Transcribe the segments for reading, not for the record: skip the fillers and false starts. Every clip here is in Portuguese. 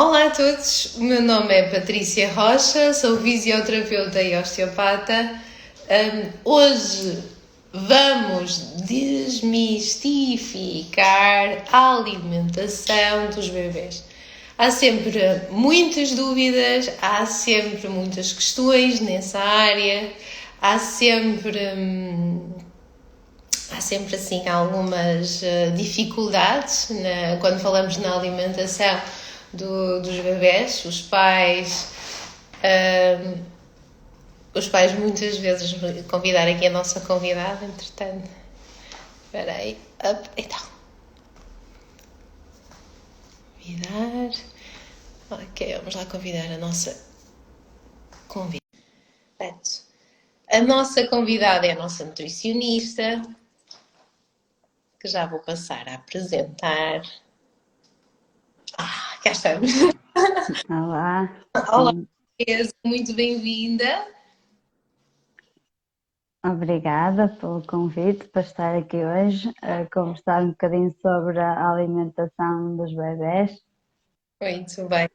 Olá a todos, o meu nome é Patrícia Rocha, sou fisioterapeuta e osteopata. Hoje vamos desmistificar a alimentação dos bebés. Há sempre muitas dúvidas, há sempre muitas questões nessa área, há sempre, há sempre assim algumas dificuldades quando falamos na alimentação dos bebés. Os pais muitas vezes convidar aqui a nossa convidada, entretanto. Espera aí. Então. Convidar. Ok, vamos lá convidar a nossa convidada. A nossa convidada é a nossa nutricionista, que já vou passar a apresentar. Cá estamos. Olá, Olá, sim, Teresa, muito bem-vinda. obrigada pelo convite para estar aqui hoje a conversar um bocadinho sobre a alimentação dos bebés. Muito bem.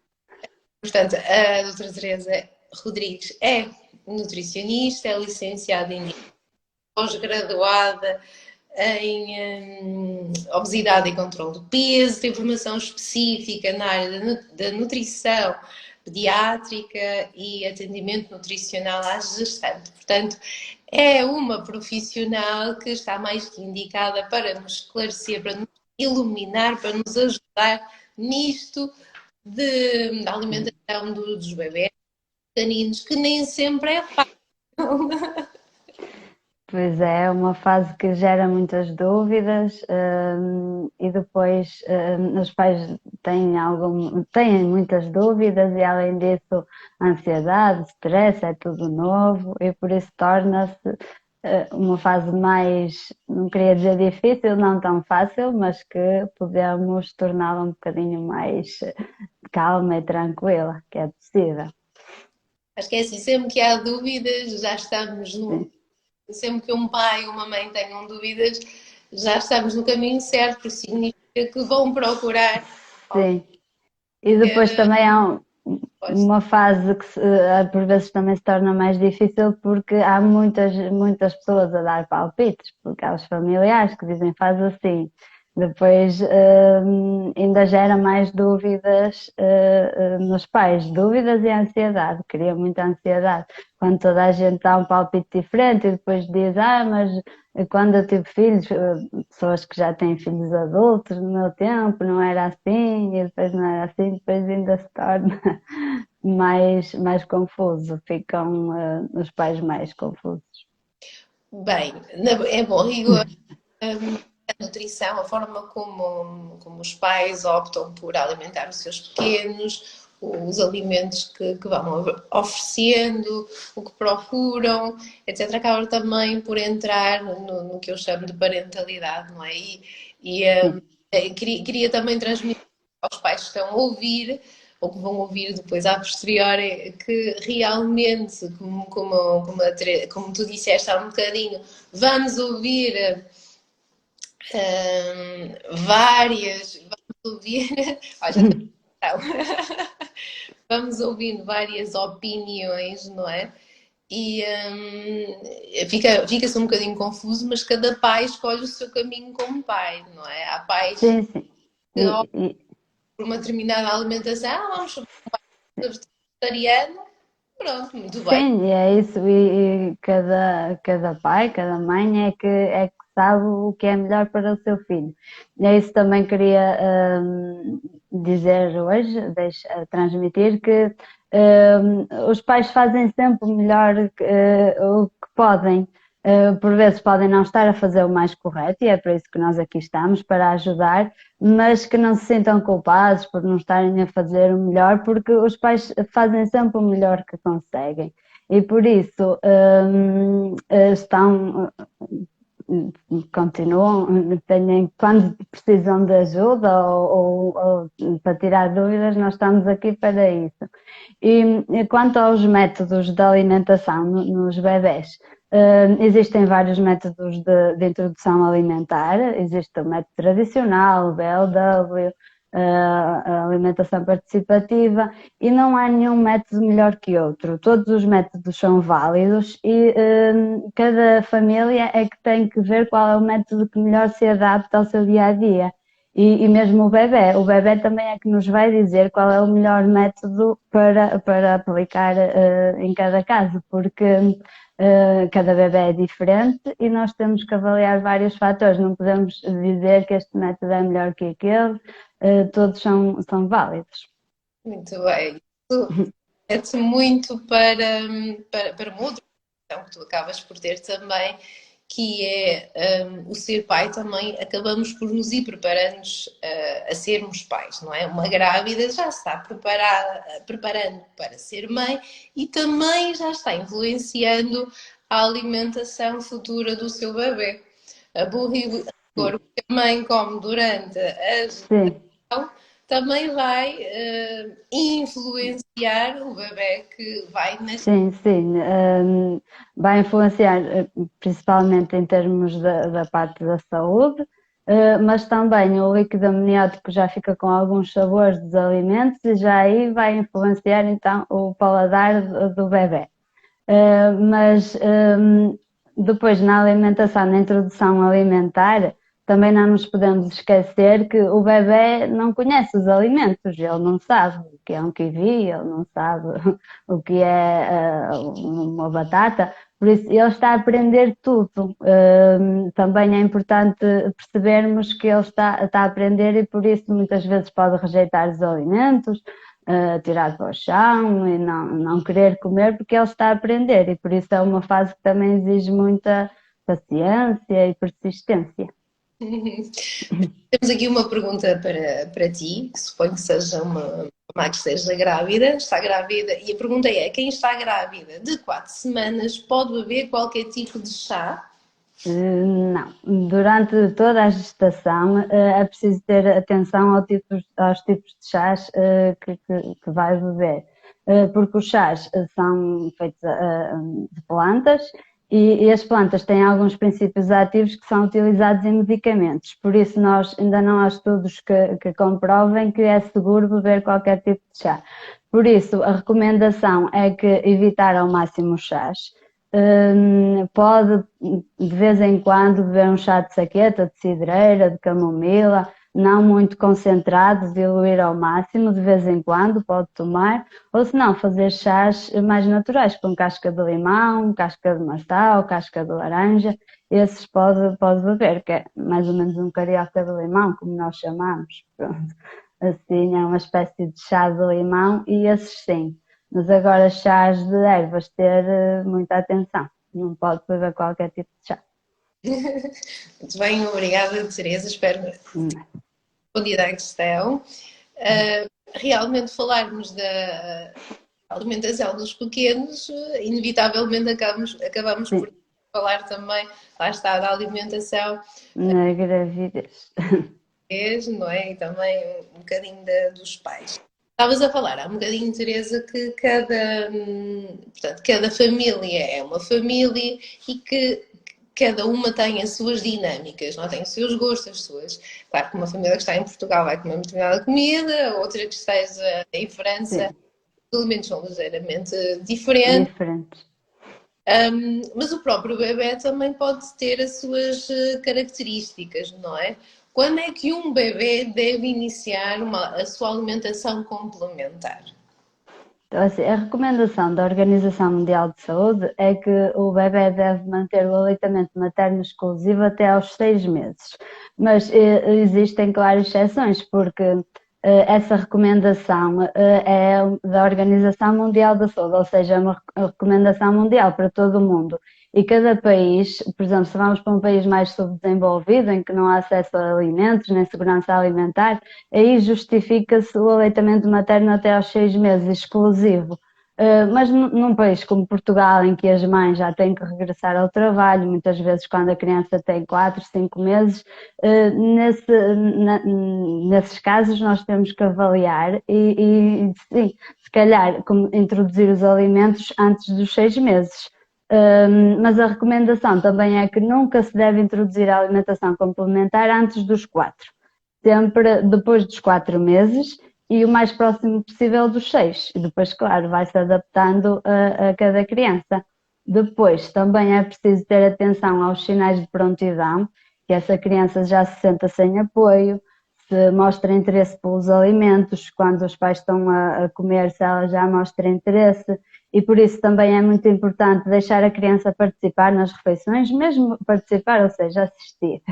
Portanto, a doutora Teresa Rodrigues é nutricionista, é licenciada em pós-graduada em obesidade e controle do peso, tem formação específica na área da nutrição pediátrica e atendimento nutricional à gestante. Portanto, é uma profissional que está mais que indicada para nos esclarecer, para nos iluminar, para nos ajudar nisto da alimentação dos bebés pequeninos, que nem sempre é fácil. Pois é uma fase que gera muitas dúvidas, e depois os pais têm muitas dúvidas e além disso ansiedade, stress, é tudo novo e por isso torna-se uma fase mais, não queria dizer difícil, não tão fácil, mas que podemos torná-la um bocadinho mais calma e tranquila, que é possível. Acho que é assim, sempre que há dúvidas, já estamos no. Sim. Sempre que um pai ou uma mãe tenham dúvidas, já estamos no caminho certo, porque significa que vão procurar Sim. E depois qualquer também há resposta. uma fase que por vezes também se torna mais difícil porque há muitas pessoas a dar palpites, porque há os familiares que dizem faz assim. Depois ainda gera mais dúvidas nos pais, dúvidas e ansiedade, cria muita ansiedade. Quando toda a gente dá um palpite diferente e depois diz, mas quando eu tive filhos, pessoas que já têm filhos adultos, no meu tempo não era assim, e depois não era assim, depois ainda se torna mais confuso, ficam os pais mais confusos. Bem, é bom rigor. A nutrição, a forma como os pais optam por alimentar os seus pequenos, os alimentos que vão oferecendo, o que procuram, etc., acaba também por entrar no que eu chamo de parentalidade, não é? Sim. Queria também transmitir aos pais que estão a ouvir ou que vão ouvir depois a posteriori, que realmente, como tu disseste há um bocadinho, vamos ouvir vamos ouvir, olha, vamos ouvindo várias opiniões, não é? E fica-se um bocadinho confuso, mas cada pai escolhe o seu caminho como pai, não é? Há pais Sim, sim. que optam E, e- por uma determinada alimentação, vamos chamar de vegetariano, pronto, muito bem. sim, e é isso, e cada pai, cada mãe é que sabe o que é melhor para o seu filho. E é isso também queria dizer hoje, transmitir que os pais fazem sempre o melhor o que podem. Por vezes podem não estar a fazer o mais correto, e é para isso que nós aqui estamos, para ajudar, mas que não se sintam culpados por não estarem a fazer o melhor, porque os pais fazem sempre o melhor que conseguem. E por isso continuam, quando precisam de ajuda ou para tirar dúvidas, nós estamos aqui para isso. E quanto aos métodos de alimentação nos bebés, existem vários métodos de introdução alimentar. Existe o método tradicional, o BLW, a alimentação participativa, e não há nenhum método melhor que outro. Todos os métodos são válidos e cada família é que tem que ver qual é o método que melhor se adapta ao seu dia a dia. E mesmo o bebê também é que nos vai dizer qual é o melhor método para aplicar em cada caso, porque cada bebê é diferente e nós temos que avaliar vários fatores, não podemos dizer que este método é melhor que aquele, todos são válidos. Muito bem. Isso é muito para uma outra questão que tu acabas por ter também, que é o ser pai também, acabamos por nos ir preparando a sermos pais, não é? Uma grávida já está preparando para ser mãe e também já está influenciando a alimentação futura do seu bebê. A burra o que a mãe come durante a Sim. gestação também vai influenciar o bebê que vai nascer. Sim, sim. Vai influenciar principalmente em termos da parte da saúde, mas também o líquido amniótico já fica com alguns sabores dos alimentos e já aí vai influenciar então o paladar do bebê. Mas depois na alimentação, na introdução alimentar, também não nos podemos esquecer que o bebê não conhece os alimentos, ele não sabe o que é um kiwi, ele não sabe o que é uma batata, por isso ele está a aprender tudo. Também é importante percebermos que ele está a aprender e por isso muitas vezes pode rejeitar os alimentos, tirar para o chão e não querer comer porque ele está a aprender e por isso é uma fase que também exige muita paciência e persistência. Temos aqui uma pergunta para ti, que suponho que seja uma mãe que esteja grávida, está grávida, e a pergunta é: quem está grávida de 4 semanas pode beber qualquer tipo de chá? Não, durante toda a gestação é preciso ter atenção aos tipos de chás que vai beber, porque os chás são feitos de plantas e as plantas têm alguns princípios ativos que são utilizados em medicamentos, por isso ainda não há estudos que comprovem que é seguro beber qualquer tipo de chá. Por isso, a recomendação é que evitar ao máximo os chás. Pode de vez em quando beber um chá de saqueta, de cidreira, de camomila, não muito concentrado, diluir ao máximo, de vez em quando pode tomar, ou se não, fazer chás mais naturais, com casca de limão, casca de maçã ou casca de laranja, esses pode beber, que é mais ou menos um carioca de limão, como nós chamamos, pronto. Assim, é uma espécie de chá de limão e esses sim. Mas agora chás de ervas, ter muita atenção, não pode beber qualquer tipo de chá. Muito bem, obrigada, Teresa. Espero respondi à questão. Realmente falarmos da alimentação dos pequenos, inevitavelmente acabamos por falar também, lá está, da alimentação na gravidez. Não é? E também um bocadinho dos pais. Estavas a falar há um bocadinho, Teresa, que portanto, cada família é uma família e que cada uma tem as suas dinâmicas, não tem os seus gostos, as suas. Claro que uma família que está em Portugal vai comer determinada comida, outra que esteja em França, os alimentos são ligeiramente diferentes. Mas o próprio bebê também pode ter as suas características, não é? Quando é que um bebê deve iniciar a sua alimentação complementar? Então, assim, a recomendação da Organização Mundial de Saúde é que o bebê deve manter o aleitamento materno exclusivo até aos 6 meses. Mas existem, claro, exceções, porque essa recomendação é da Organização Mundial da Saúde, ou seja, é uma recomendação mundial para todo o mundo. E cada país, por exemplo, se vamos para um país mais subdesenvolvido, em que não há acesso a alimentos, nem segurança alimentar, aí justifica-se o aleitamento materno até aos 6 meses, exclusivo. Mas num país como Portugal, em que as mães já têm que regressar ao trabalho, muitas vezes quando a criança tem 4, 5 meses, nesses casos nós temos que avaliar e sim, se calhar introduzir os alimentos antes dos 6 meses. Mas a recomendação também é que nunca se deve introduzir a alimentação complementar antes dos 4. sempre depois dos 4 meses e o mais próximo possível dos 6. E depois, claro, vai-se adaptando a cada criança. Depois, também é preciso ter atenção aos sinais de prontidão, que essa criança já se senta sem apoio, se mostra interesse pelos alimentos, quando os pais estão a comer, se ela já mostra interesse, e por isso também é muito importante deixar a criança participar nas refeições, mesmo participar, ou seja, assistir.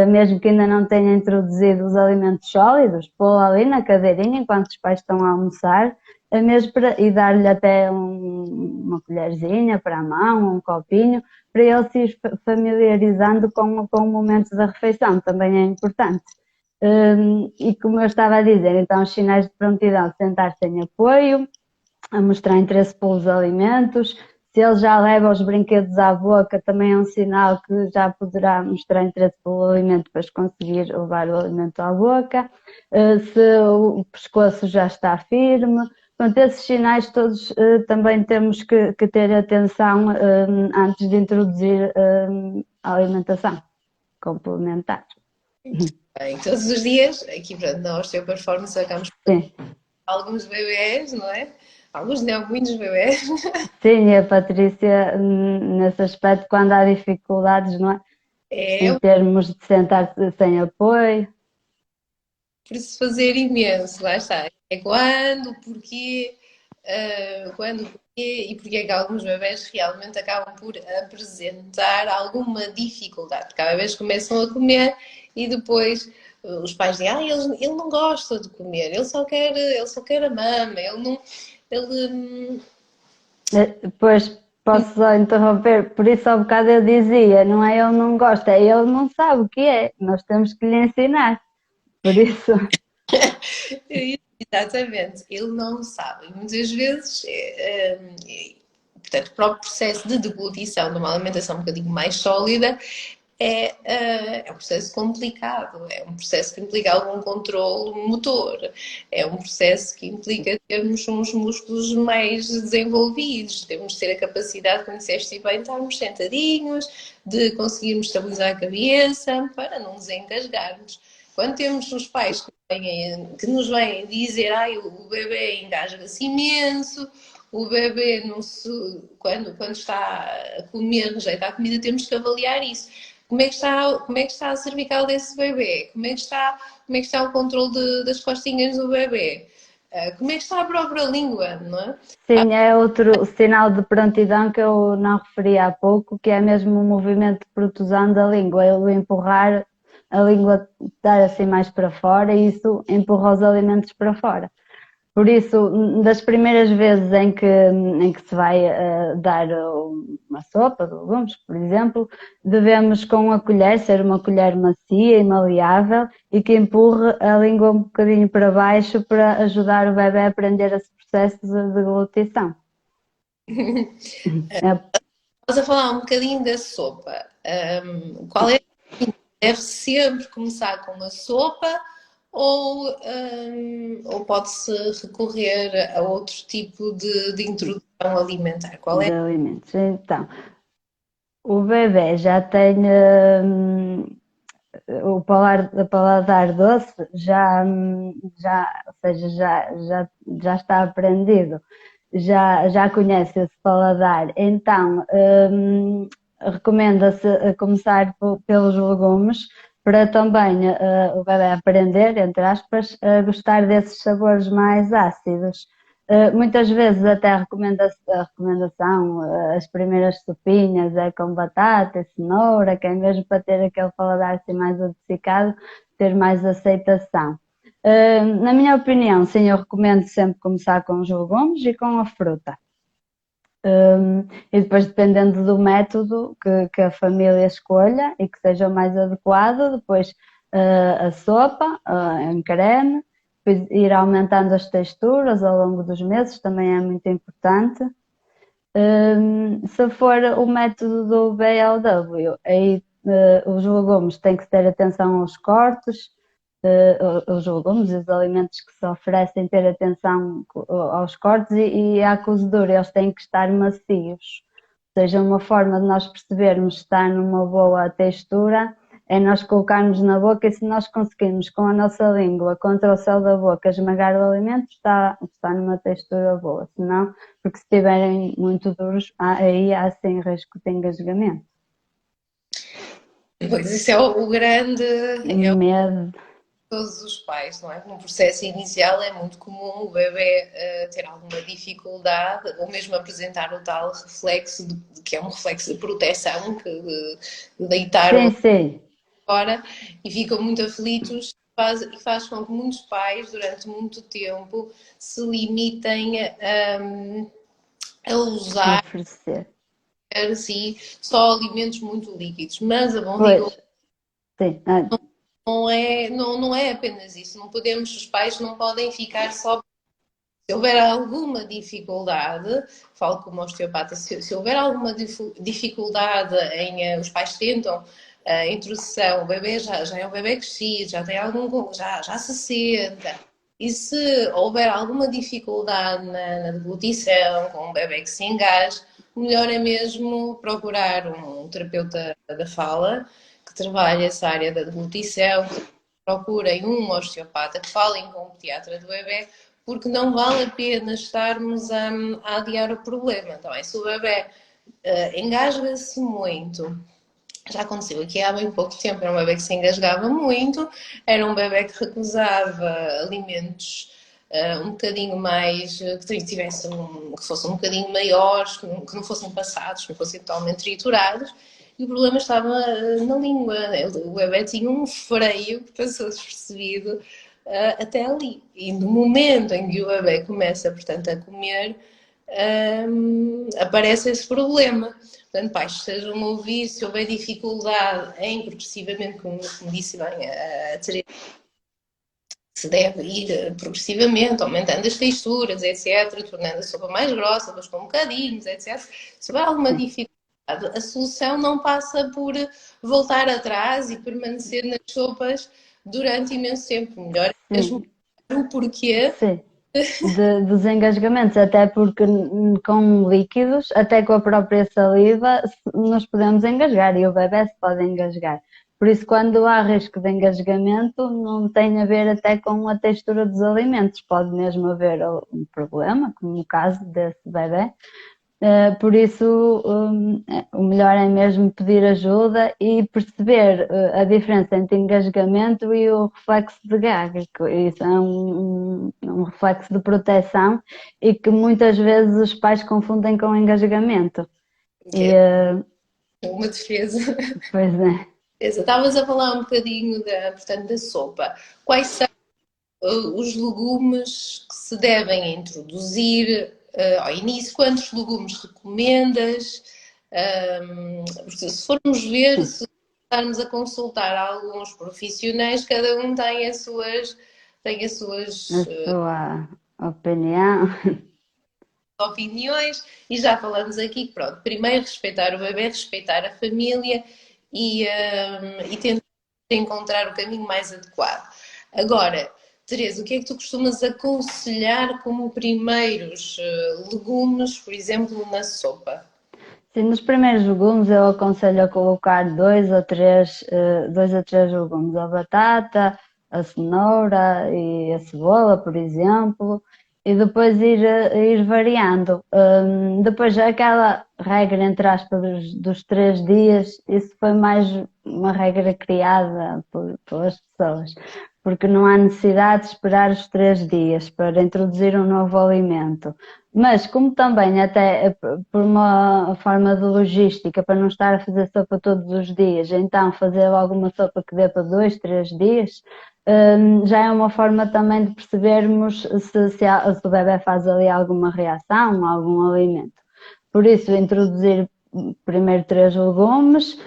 Mesmo que ainda não tenha introduzido os alimentos sólidos, pô-la ali na cadeirinha enquanto os pais estão a almoçar, e dar-lhe até uma colherzinha para a mão, um copinho, para ele se ir familiarizando com o momento da refeição, também é importante. E como eu estava a dizer, então os sinais de prontidão, sentar sem apoio, a mostrar interesse pelos alimentos. Se ele já leva os brinquedos à boca, também é um sinal que já poderá mostrar interesse pelo alimento para conseguir levar o alimento à boca. Se o pescoço já está firme. Portanto, esses sinais todos também temos que ter atenção antes de introduzir a alimentação complementar. Bem, todos os dias, aqui pronto, na Osteoperformance acabamos Sim. com alguns bebés, não é? Alguns não, muitos bebés. Sim, e a Patrícia, nesse aspecto, quando há dificuldades, não é? Em É termos de sentar sem apoio. por se fazer imenso, lá está. É quando, porquê, quando, porquê e porque é que alguns bebés realmente acabam por apresentar alguma dificuldade. Porque há bebés que começam a comer e depois os pais dizem, ele não gosta de comer, ele só quer a mama, ele não. Ele, Depois posso só interromper, por isso ao bocado eu dizia, não é ele não gosta, é ele não sabe o que é, nós temos que lhe ensinar. Por isso. Exatamente, ele não sabe. Muitas vezes, portanto, o próprio processo de deglutição de uma alimentação um bocadinho mais sólida é um processo complicado, é um processo que implica algum controle motor, é um processo que implica termos uns músculos mais desenvolvidos, temos de ter a capacidade, como disseste bem, de estarmos sentadinhos, de conseguirmos estabilizar a cabeça para não nos engasgarmos. Quando temos os pais que nos vêm dizer o bebê engasga-se imenso, o bebê não se, quando está a comer, rejeita a comida, temos que avaliar isso. Como é que está a cervical desse bebê? Como é que está o controle das costinhas do bebê? Como é que está a própria língua, não é? Sim, é outro sinal de prontidão que eu não referi há pouco, que é mesmo o movimento de protusão da língua, ele empurrar a língua, dar assim mais para fora e isso empurra os alimentos para fora. Por isso, das primeiras vezes em que se vai dar uma sopa de legumes, por exemplo, devemos com a colher, ser uma colher macia e maleável e que empurre a língua um bocadinho para baixo para ajudar o bebê a aprender esse processo de deglutição. Estás a falar um bocadinho da sopa. Qual é? Deve sempre começar com a sopa ou pode-se recorrer a outro tipo de introdução alimentar? Qual é? De alimentos. Então, o bebê já tem o paladar doce, ou seja, já está aprendido, já conhece esse paladar. Então, recomenda-se começar pelos legumes para também o bebê aprender, entre aspas, a gostar desses sabores mais ácidos. Muitas vezes até a recomendação, as primeiras sopinhas é com batata e cenoura, que é mesmo para ter aquele paladar assim mais adocicado, ter mais aceitação. Na minha opinião, sim, eu recomendo sempre começar com os legumes e com a fruta. E depois, dependendo do método que a família escolha e que seja o mais adequado, depois a sopa em creme, depois ir aumentando as texturas ao longo dos meses, também é muito importante. Se for o método do BLW, aí os legumes têm que ter atenção aos cortes, os legumes e os alimentos que se oferecem ter atenção aos cortes e à cozedura, eles têm que estar macios. Ou seja, uma forma de nós percebermos se está numa boa textura é nós colocarmos na boca, e se nós conseguirmos com a nossa língua contra o céu da boca esmagar o alimento, está numa textura boa. Se não, porque se estiverem muito duros, aí há sim risco de engasgamento. Pois isso é o grande, Medo. todos os pais, não é? No processo inicial é muito comum o bebê ter alguma dificuldade ou mesmo apresentar o tal reflexo, que é um reflexo de proteção, de deitar Sim, sim. fora e ficam muito aflitos e faz com que muitos pais, durante muito tempo, se limitem a usar Oferecer. assim, só alimentos muito líquidos. Mas a bom Pois, rigor sim. não é apenas isso. Não podemos, os pais não podem ficar só. Se houver alguma dificuldade, falo como osteopata, se houver alguma dificuldade os pais tentam a introdução, o bebê já é um bebê crescido, já tem já se senta. E se houver alguma dificuldade na deglutição, com um bebê que se engasgue, o melhor é mesmo procurar um terapeuta da fala que trabalhe essa área da deglutição, procurem um osteopata que falem com o pediatra do bebê, porque não vale a pena estarmos a adiar o problema. Então, se o bebê engasga-se muito, já aconteceu aqui há bem pouco tempo, era um bebê que se engasgava muito, era um bebê que recusava alimentos um bocadinho mais, que fossem um bocadinho maiores, que não fossem passados, que não fossem totalmente triturados, e o problema estava na língua. O bebê tinha um freio que passou despercebido até ali. E no momento em que o bebê começa, portanto, a comer, aparece esse problema. Portanto, pais, estejam a ouvir, se houver dificuldade em progressivamente, como disse bem a Teresa, se deve ir progressivamente, aumentando as texturas, etc., tornando a sopa mais grossa, depois com bocadinhos, etc. Se houver alguma dificuldade, a solução não passa por voltar atrás e permanecer nas sopas durante imenso tempo. Melhor é mesmo Sim, o porquê. sim. Dos engasgamentos, até porque com líquidos, até com a própria saliva, nos podemos engasgar e o bebê se pode engasgar. Por isso, quando há risco de engasgamento, não tem a ver até com a textura dos alimentos, pode mesmo haver um problema, como no caso desse bebê. Por isso, o melhor é mesmo pedir ajuda e perceber a diferença entre engasgamento e o reflexo de gag. Isso é um reflexo de proteção e que muitas vezes os pais confundem com engasgamento. Que E, é uma defesa. pois é. Estavas a falar um bocadinho portanto, da sopa. Quais são os legumes que se devem introduzir ao início? Quantos legumes recomendas? Porque se formos ver, se estarmos a consultar alguns profissionais, cada um tem as suas A sua opinião. opiniões e já falamos aqui que, pronto, primeiro respeitar o bebê, respeitar a família e tentar encontrar o caminho mais adequado. Agora, Teresa, o que é que tu costumas aconselhar como primeiros legumes, por exemplo, na sopa? Sim, nos primeiros legumes eu aconselho a colocar dois a três legumes, a batata, a cenoura e a cebola, por exemplo, e depois ir variando. Depois aquela regra, entre aspas, dos 3 dias, isso foi mais uma regra criada pelas pessoas, porque não há necessidade de esperar os 3 dias para introduzir um novo alimento. Mas como também até por uma forma de logística, para não estar a fazer sopa todos os dias, então fazer alguma sopa que dê para 2, 3 dias, já é uma forma também de percebermos se o bebê faz ali alguma reação, algum alimento. Por isso, introduzir primeiro 3 legumes,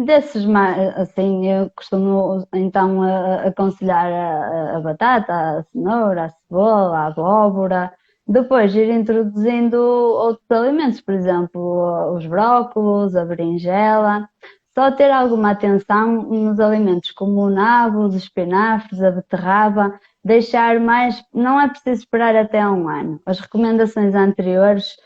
desses assim, eu costumo então aconselhar a batata, a cenoura, a cebola, a abóbora. Depois ir introduzindo outros alimentos, por exemplo, os brócolos, a berinjela. Só ter alguma atenção nos alimentos como o nabo, os espinafres, a beterraba, deixar mais, não é preciso esperar até um ano. As recomendações anteriores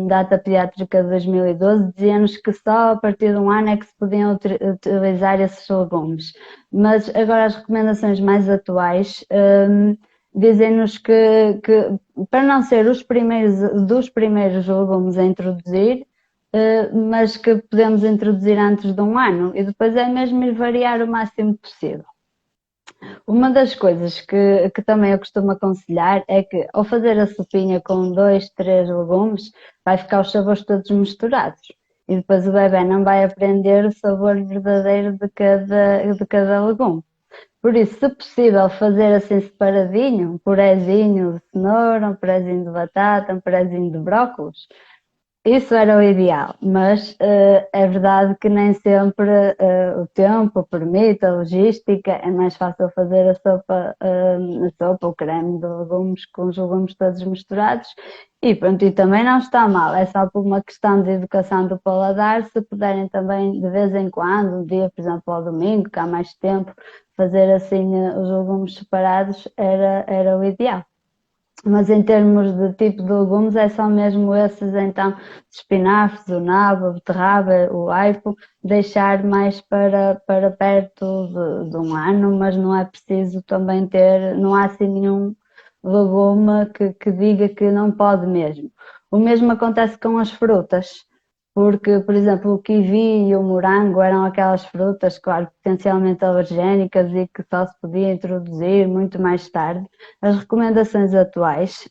data pediátrica de 2012, dizia-nos que só a partir de um ano é que se podiam utilizar esses legumes. Mas agora as recomendações mais atuais dizem-nos que para não ser os primeiros, dos primeiros legumes a introduzir, mas que podemos introduzir antes de um ano e depois é mesmo ir variar o máximo possível. Uma das coisas que também eu costumo aconselhar é que ao fazer a sopinha com 2, 3 legumes, vai ficar os sabores todos misturados. E depois o bebê não vai aprender o sabor verdadeiro de cada legume. Por isso, se possível, fazer assim separadinho, um purezinho de cenoura, um purezinho de batata, um purezinho de brócolis, isso era o ideal, mas é verdade que nem sempre o tempo permite, a logística, é mais fácil fazer a sopa, o creme de legumes com os legumes todos misturados e pronto, e também não está mal, é só por uma questão de educação do paladar, se puderem também de vez em quando, um dia, por exemplo, ao domingo, que há mais tempo, fazer assim os legumes separados era o ideal. Mas em termos de tipo de legumes, é só mesmo esses, então, espinafres, o nabo, a beterraba, o aipo, deixar mais para perto de um ano, mas não é preciso também ter, não há assim nenhum legume que diga que não pode mesmo. O mesmo acontece com as frutas, porque, por exemplo, o kiwi e o morango eram aquelas frutas, claro, potencialmente alergénicas e que só se podia introduzir muito mais tarde. As recomendações atuais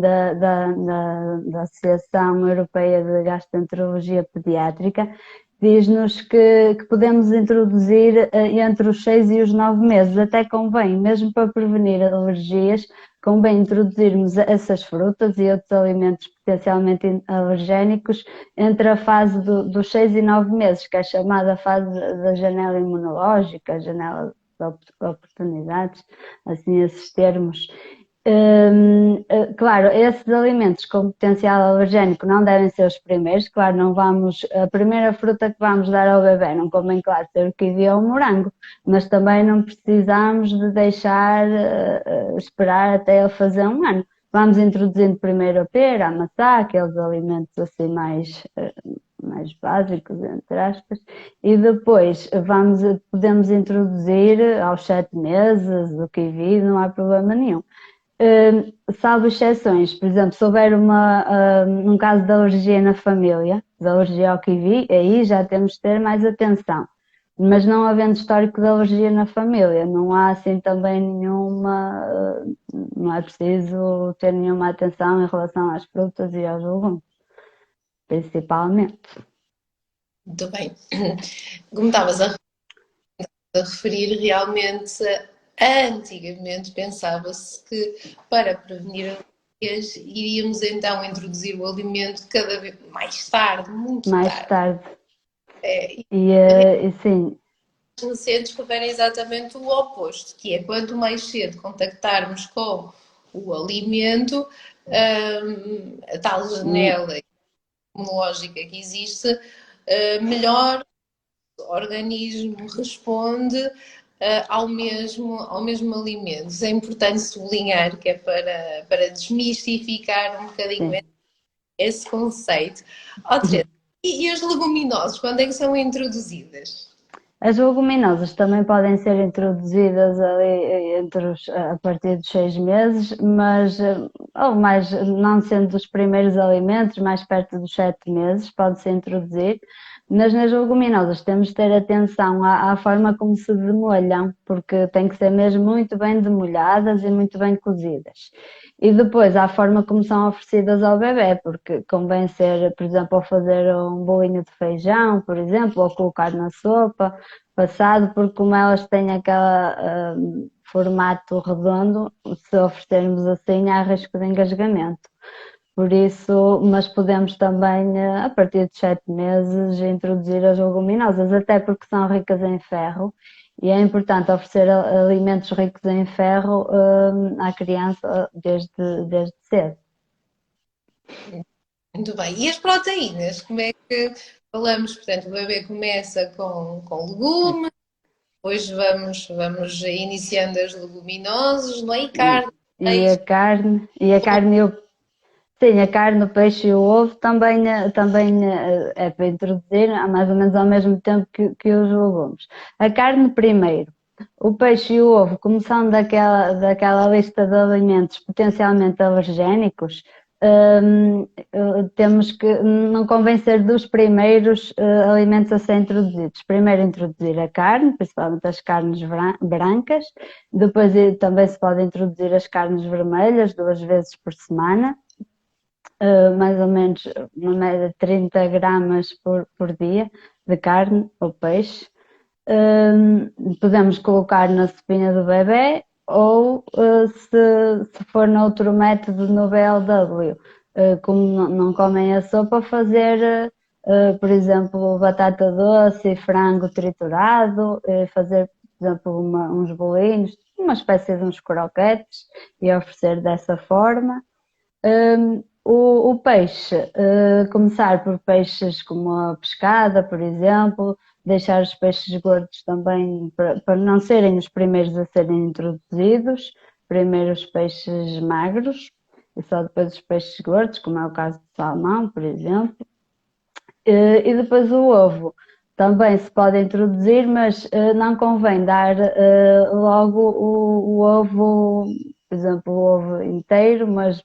da Associação Europeia de Gastroenterologia Pediátrica diz-nos que podemos introduzir entre os 6 e os 9 meses, até convém, mesmo para prevenir alergias, convém introduzirmos essas frutas e outros alimentos potencialmente alergénicos entre a fase dos 6 e 9 meses, que é chamada fase da janela imunológica, a janela de oportunidades, assim esses termos. Claro, esses alimentos com potencial alergénico não devem ser os primeiros, claro, não vamos, a primeira fruta que vamos dar ao bebê não convém, claro, ser o kiwi ou o morango, mas também não precisamos de deixar esperar até ele fazer um ano. Vamos introduzindo primeiro a pera, a maçã, aqueles alimentos assim mais básicos, entre aspas, e depois podemos introduzir aos 7 meses o kiwi, não há problema nenhum. Salvo exceções, por exemplo, se houver um caso de alergia na família, de alergia ao kiwi, aí já temos de ter mais atenção. Mas não havendo histórico de alergia na família, não há assim também não é preciso ter nenhuma atenção em relação às frutas e aos legumes, principalmente. Muito bem. Como estavas a referir, realmente, antigamente pensava-se que para prevenir alergias iríamos então introduzir o alimento cada vez mais tarde, muito Mais tarde. tarde. É, E sim, recentes referem exatamente o oposto, que é quanto mais cedo contactarmos com o alimento, a tal janela imunológica que existe, melhor o organismo responde ao mesmo alimento. É importante sublinhar que é para desmistificar um bocadinho sim. esse conceito. Oh, Teresa, e as leguminosas, quando é que são introduzidas? As leguminosas também podem ser introduzidas ali a partir dos 6 meses, mas, ou mais, não sendo dos primeiros alimentos, mais perto dos 7 meses, pode-se introduzir. Mas nas leguminosas temos de ter atenção à forma como se demolham, porque tem que ser mesmo muito bem demolhadas e muito bem cozidas. E depois à forma como são oferecidas ao bebê, porque convém ser, por exemplo, ao fazer um bolinho de feijão, por exemplo, ou colocar na sopa, passado, porque como elas têm aquele formato redondo, se oferecermos assim há risco de engasgamento. Por isso, mas podemos também, a partir de 7 meses, introduzir as leguminosas, até porque são ricas em ferro e é importante oferecer alimentos ricos em ferro à criança desde cedo. Muito bem. E as proteínas? Como é que falamos? Portanto, o bebê começa com legumes, depois vamos iniciando as leguminosas, não é? E E, carne, e a carne, e a carne eu Sim, a carne, o peixe e o ovo também é para introduzir mais ou menos ao mesmo tempo que os legumes. A carne primeiro, o peixe e o ovo, como são daquela lista de alimentos potencialmente alergénicos, temos que, não convém ser dos primeiros alimentos a ser introduzidos. Primeiro introduzir a carne, principalmente as carnes brancas, depois também se pode introduzir as carnes vermelhas 2 vezes por semana, mais ou menos uma média de 30 gramas por dia de carne ou peixe. Podemos colocar na sopinha do bebê ou se for noutro método no BLW, como não comem a sopa, fazer, por exemplo, batata doce e frango triturado, fazer, por exemplo, uns bolinhos, uma espécie de uns croquetes e oferecer dessa forma. O peixe, começar por peixes como a pescada, por exemplo, deixar os peixes gordos também para não serem os primeiros a serem introduzidos, primeiro os peixes magros e só depois os peixes gordos, como é o caso do salmão, por exemplo. E depois o ovo também se pode introduzir, mas não convém dar logo o ovo, por exemplo, o ovo inteiro, mas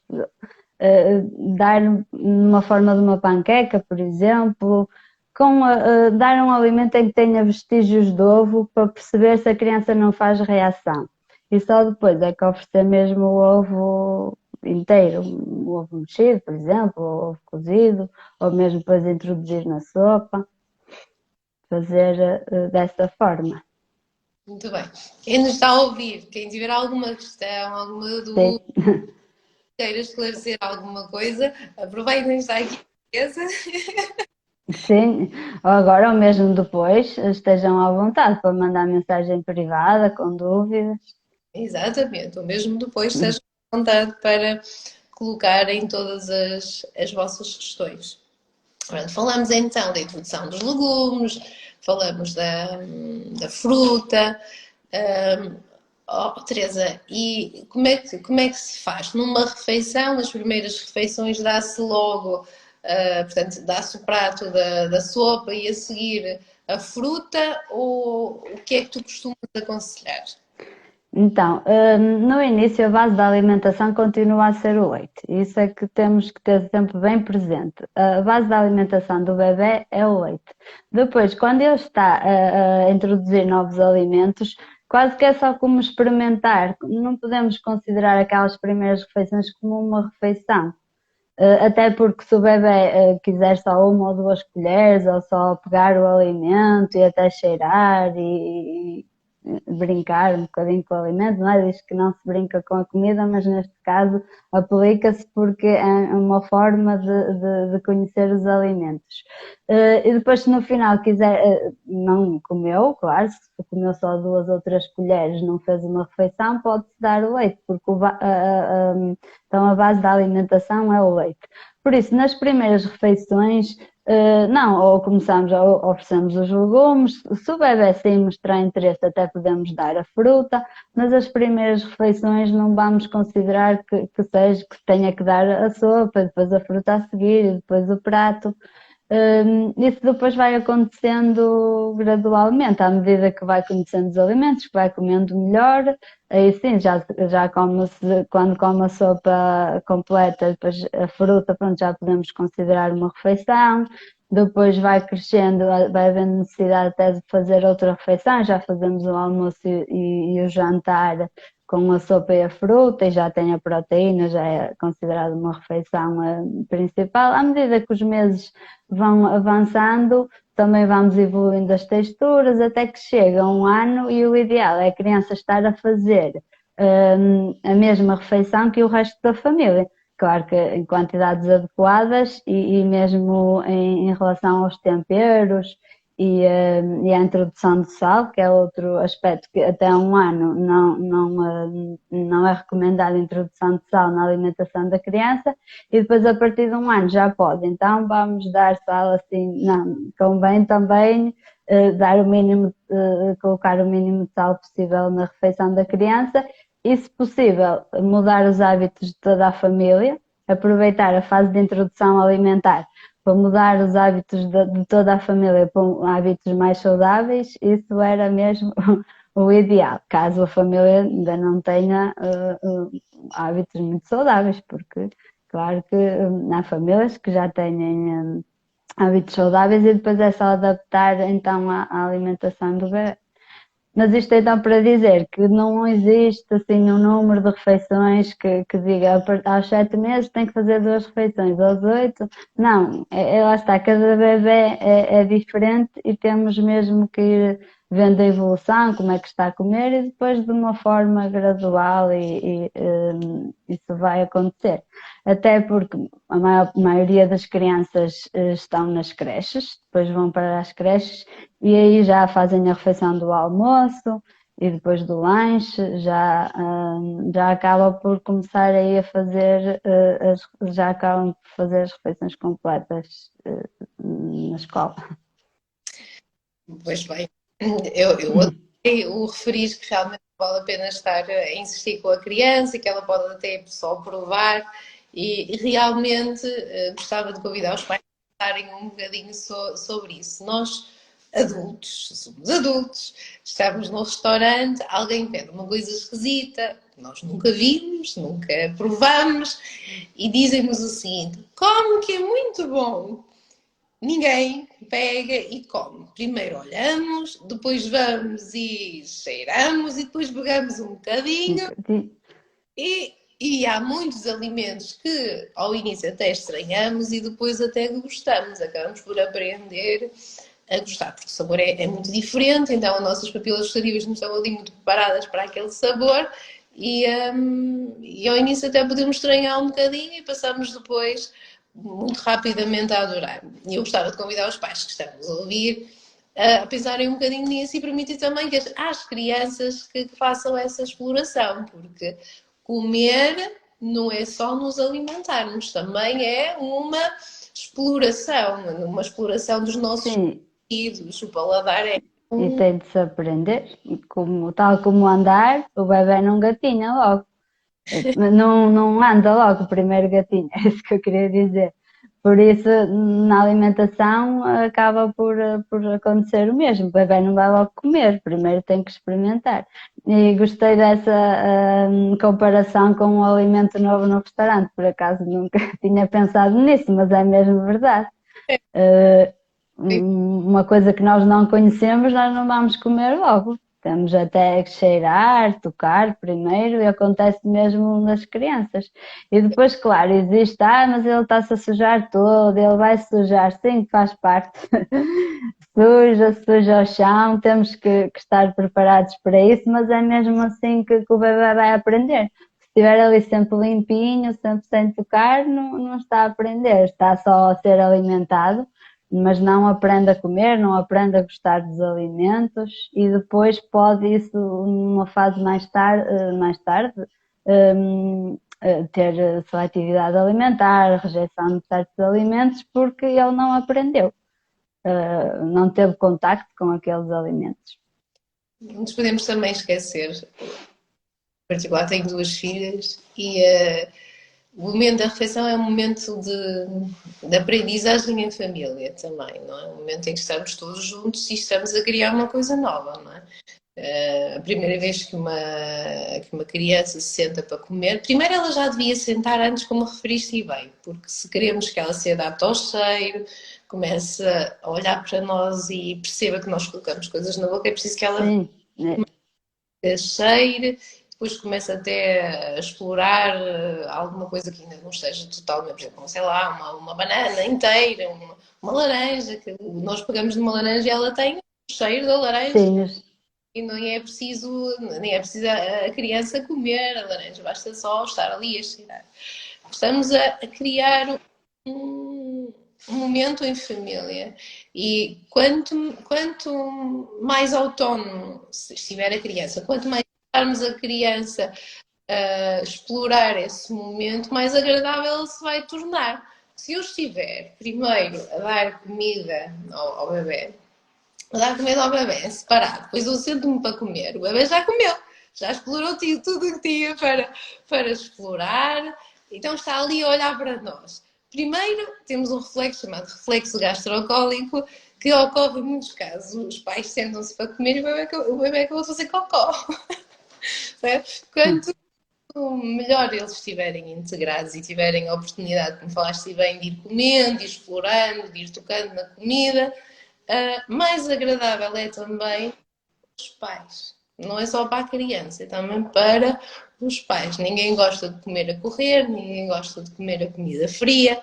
dar numa forma de uma panqueca, por exemplo, dar um alimento em que tenha vestígios de ovo para perceber se a criança não faz reação. E só depois é que oferecer mesmo o ovo inteiro, o ovo mexido, por exemplo, ou ovo cozido, ou mesmo depois introduzir na sopa, fazer dessa forma. Muito bem. Quem nos está a ouvir, quem tiver alguma questão, alguma Sim. dúvida, queira esclarecer alguma coisa, aproveitem estar aqui. Sim, ou agora ou mesmo depois, estejam à vontade para mandar mensagem privada com dúvidas. Exatamente, ou mesmo depois estejam à vontade para colocarem todas as vossas questões. Pronto, falamos então da introdução dos legumes, falamos da fruta. Teresa, e como é que se faz? Numa refeição, as primeiras refeições dá-se logo, portanto, dá-se o prato da sopa e a seguir a fruta, ou o que é que tu costumas aconselhar? Então, no início a base da alimentação continua a ser o leite. Isso é que temos que ter sempre bem presente. A base da alimentação do bebê é o leite. Depois, quando ele está a introduzir novos alimentos, quase que é só como experimentar. Não podemos considerar aquelas primeiras refeições como uma refeição. Até porque se o bebê quiser só 1 ou 2 colheres, ou só pegar o alimento e até cheirar e brincar um bocadinho com o alimento, não é? Diz que não se brinca com a comida, mas neste caso aplica-se porque é uma forma de conhecer os alimentos. E depois, se no final quiser, não comeu, claro, se comeu só 2 ou 3 colheres, não fez uma refeição, pode-se dar o leite, porque então a base da alimentação é o leite. Por isso, nas primeiras refeições, não, ou começamos, ou oferecemos os legumes, se o bebê sim mostrar interesse, até podemos dar a fruta, mas as primeiras refeições não vamos considerar que seja, que se tenha que dar a sopa, depois a fruta a seguir, e depois o prato. Isso depois vai acontecendo gradualmente, à medida que vai conhecendo os alimentos, que vai comendo melhor, aí sim, já come-se, quando come a sopa completa, depois a fruta, pronto, já podemos considerar uma refeição, depois vai crescendo, vai havendo necessidade até de fazer outra refeição, já fazemos o almoço e o jantar com a sopa e a fruta, e já tem a proteína, já é considerado uma refeição principal. À medida que os meses vão avançando, também vamos evoluindo as texturas, até que chega um ano e o ideal é a criança estar a fazer a mesma refeição que o resto da família. Claro que em quantidades adequadas e mesmo em relação aos temperos e à introdução de sal, que é outro aspecto que até há um ano não é recomendada a introdução de sal na alimentação da criança, e depois a partir de um ano já pode. Então vamos dar sal assim, não, convém também dar o mínimo, colocar o mínimo de sal possível na refeição da criança e, se possível, mudar os hábitos de toda a família, aproveitar a fase de introdução alimentar para mudar os hábitos de toda a família para hábitos mais saudáveis, isso era mesmo o ideal, caso a família ainda não tenha hábitos muito saudáveis, porque claro que há famílias que já têm hábitos saudáveis e depois é só adaptar então à alimentação do bebê. Mas isto então para dizer que não existe assim um número de refeições que diga aos 7 meses tem que fazer 2 refeições, aos 8, não, lá está, cada bebê é diferente e temos mesmo que ir vendo a evolução, como é que está a comer e depois de uma forma gradual isso vai acontecer. Até porque a maioria das crianças estão nas creches, depois vão para as creches e aí já fazem a refeição do almoço e depois do lanche, já acaba por começar aí a fazer, já acabam por fazer as refeições completas na escola. Pois bem, eu adorei o referir que realmente vale a pena estar a insistir com a criança, que ela pode até só provar e realmente gostava de convidar os pais a pensarem um bocadinho sobre isso. Nós, adultos, somos adultos, estamos no restaurante, alguém pede uma coisa esquisita, que nós nunca vimos, nunca provamos e dizem-nos o seguinte: como que é muito bom. Ninguém pega e come. Primeiro olhamos, depois vamos e cheiramos e depois pegamos um bocadinho e há muitos alimentos que ao início até estranhamos e depois até gostamos. Acabamos por aprender a gostar, porque o sabor é muito diferente, então as nossas papilas gustativas não estão ali muito preparadas para aquele sabor e ao início até podemos estranhar um bocadinho e passamos depois muito rapidamente a adorar. E eu gostava de convidar os pais que estamos a ouvir a pensarem um bocadinho nisso e permitir também que às crianças que façam essa exploração, porque comer não é só nos alimentarmos, também é uma exploração dos nossos sentidos, o paladar é e tem de se aprender, tal como andar, o bebê não gatinha logo. Não anda logo o primeiro gatinho, é isso que eu queria dizer. Por isso, na alimentação, acaba por acontecer o mesmo. O bebê não vai logo comer, primeiro tem que experimentar. E gostei dessa comparação com um alimento novo no restaurante. Por acaso nunca tinha pensado nisso, mas é mesmo verdade. Uma coisa que nós não conhecemos, nós não vamos comer logo. Temos até que cheirar, tocar primeiro e acontece mesmo nas crianças. E depois, claro, existe, mas ele está-se a sujar todo, ele vai sujar, sim, faz parte. Suja o chão, temos que estar preparados para isso, mas é mesmo assim que o bebê vai aprender. Se estiver ali sempre limpinho, sempre sem tocar, não está a aprender, está só a ser alimentado, mas não aprende a comer, não aprende a gostar dos alimentos e depois pode isso, numa fase mais tarde ter seletividade alimentar, rejeição de certos alimentos, porque ele não aprendeu, não teve contacto com aqueles alimentos. Não nos podemos também esquecer, em particular tenho 2 filhas e o momento da refeição é um momento de aprendizagem em família também, não é? Um momento em que estamos todos juntos e estamos a criar uma coisa nova, não é? A primeira vez que uma criança se senta para comer, primeiro ela já devia sentar antes, como referiste bem, porque se queremos que ela se adapte ao cheiro, comece a olhar para nós e perceba que nós colocamos coisas na boca, é preciso que ela cheire, depois começa até a explorar alguma coisa que ainda não esteja totalmente, por exemplo, sei lá, uma banana inteira, uma laranja, que nós pegamos numa laranja e ela tem o cheiro da laranja. Sim. E nem é preciso a criança comer a laranja, basta só estar ali a cheirar. Estamos a criar um momento em família e quanto mais autónomo estiver a criança, quanto mais deixarmos a criança explorar esse momento, mais agradável ela se vai tornar. Se eu estiver primeiro a dar comida ao bebê, a dar comida ao bebê separado, depois eu sento-me para comer, o bebê já comeu, já explorou tudo o que tinha para explorar Então está ali a olhar para nós. Primeiro, temos um reflexo chamado reflexo gastrocólico, que ocorre em muitos casos. Os pais sentam-se para comer e o bebê acabou de fazer cocó. Quanto melhor eles estiverem integrados e tiverem a oportunidade, como falaste bem, de ir comendo, de ir explorando, de ir tocando na comida, mais agradável é também os pais. Não é só para a criança, é também para os pais. Ninguém gosta de comer a correr, ninguém gosta de comer a comida fria,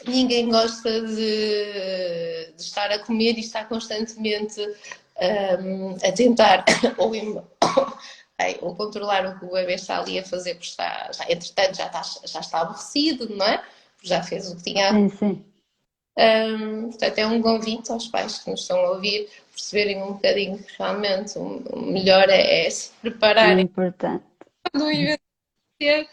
ninguém gosta de estar a comer e estar constantemente a tentar ou controlar o que o bebê está ali a fazer, porque entretanto já está aborrecido, não é? Porque já fez o que tinha a. Sim, sim. Portanto, é um convite aos pais que nos estão a ouvir perceberem um bocadinho que realmente o melhor é se É prepararem importante. quando o evento ser,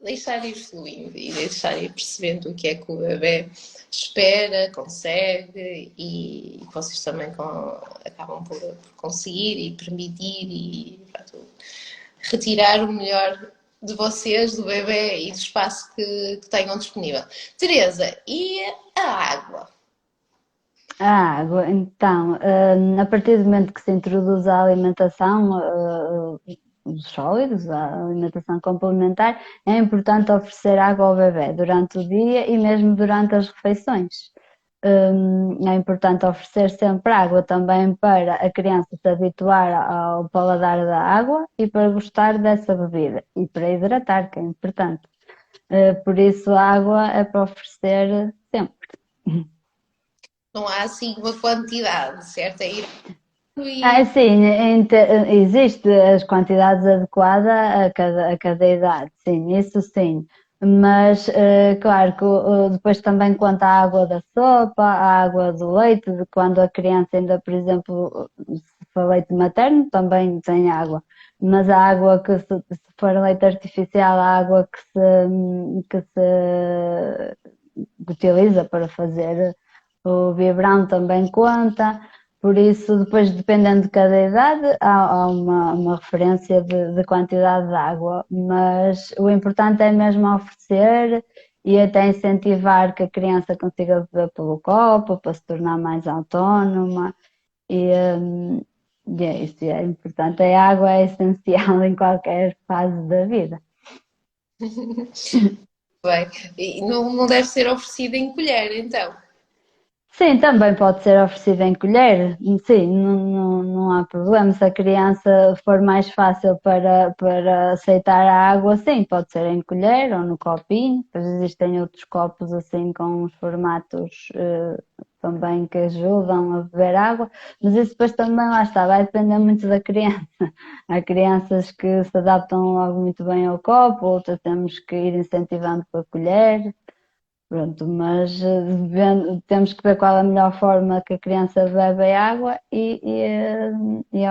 deixar ir fluindo e deixar ir percebendo o que é que o bebê espera, consegue e vocês também acabam por conseguir e permitir e pronto, retirar o melhor de vocês, do bebê e do espaço que tenham disponível. Teresa, e a água? A água, então, a partir do momento que se introduz a alimentação, os sólidos, a alimentação complementar, é importante oferecer água ao bebê durante o dia e mesmo durante as refeições. É importante oferecer sempre água também para a criança se habituar ao paladar da água e para gostar dessa bebida e para hidratar, que é importante. Por isso, a água é para oferecer sempre. Não há assim uma quantidade, certo? É ir Ah, e sim, existe as quantidades adequadas a cada idade, sim, isso sim. Mas, claro que depois também quanto à água da sopa, à água do leite, de quando a criança ainda, por exemplo, se for leite materno, também tem água. Mas a água se for leite artificial, a água que se utiliza para fazer o biberão também conta. Por isso, depois, dependendo de cada idade, há uma referência de quantidade de água, mas o importante é mesmo oferecer e até incentivar que a criança consiga beber pelo copo, para se tornar mais autónoma, e, hum, e é isso, é importante. A água é essencial em qualquer fase da vida. bem. E não deve ser oferecida em colher, então. Sim, também pode ser oferecido em colher. Sim, não há problema. Se a criança for mais fácil para aceitar a água, sim, pode ser em colher ou no copinho. Depois existem outros copos assim com os formatos também que ajudam a beber água. Mas isso depois também lá está, vai depender muito da criança. Há crianças que se adaptam logo muito bem ao copo, outras temos que ir incentivando com a colher. Pronto, mas temos que ver qual é a melhor forma que a criança bebe a água e